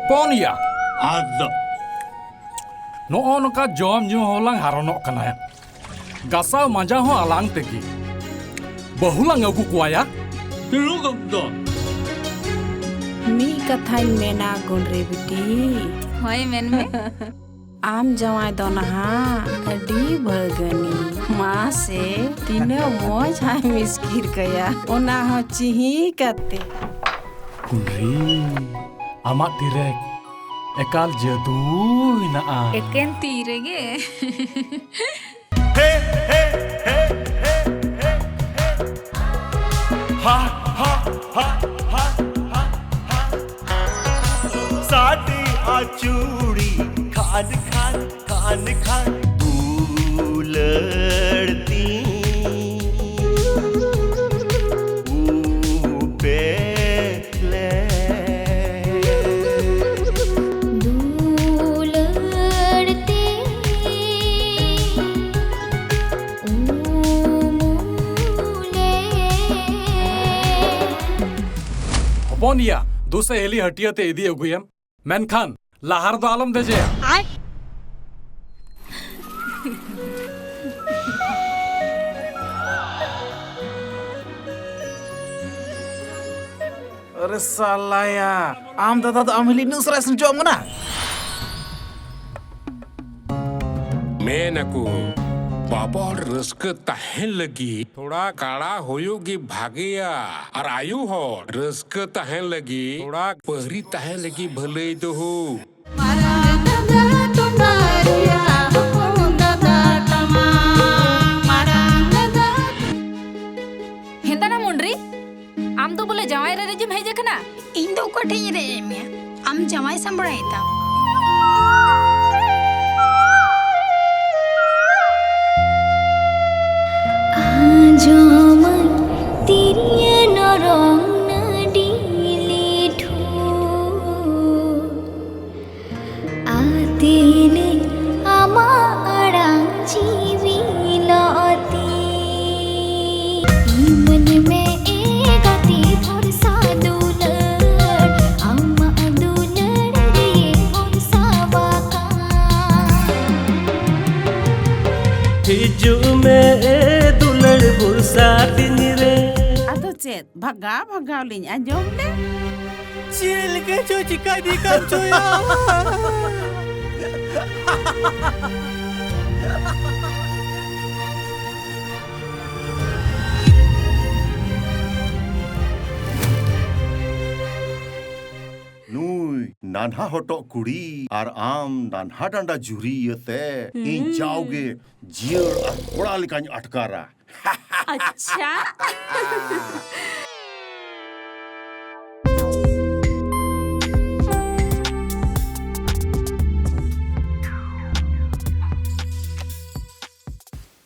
Ponia. Ada. Noon ka jom nyu holang haronok kana ya. Gasau manja ho alang tegi. Bahulang agu kuaya. Terus kau. मी कथाइन मेना गुण रे बेटी होय main में आम जवाई दो नहा अडी भगनी माँ से तीनों मोज हाय मिस्किर कया ओना हो चिही कते Kundri. Amat direk. Ekal jadu hinaa. एकेन तीरेगे sari आचूड़ी Khan Khan Khan Khan उलड़ती ऊपेले दूलड़ते उमूले Ponia. Duse heli hatiya te idi aguyam. Menkhan. Lahar do alam deje. अरे साला या आम दादा तो अमली नुसरा संजो मना मेनकू बाबा रस्क तहन लगी थोड़ा काड़ा होयोगी भागिया और आयु हो रस्क तहन लगी थोड़ा पहरी तहन लगी भले तो हो हेता ना मुंडरी आम तो बोले जवाई रे जिम हेजे कना इन दो कठिन रे मिया आम जमाई संभळायता जमाई तिरिया नरम नडीले ठो आतेले आमारा जीविलती मन में ए गति भरसा दुलड़ आमा दुलड़ रे भरसा बाका हिजू में दुलड़ बुरसा दिन रे अतो चेत भगा भगाव लिन आजोम ले चिल के जो चिका दी कर चोया नुई नानहा हटो कुड़ी और आम नानहा डांडा जुरी यते इन जाओगे जियर और कोड़ा लिकानी अटकारा अच्छा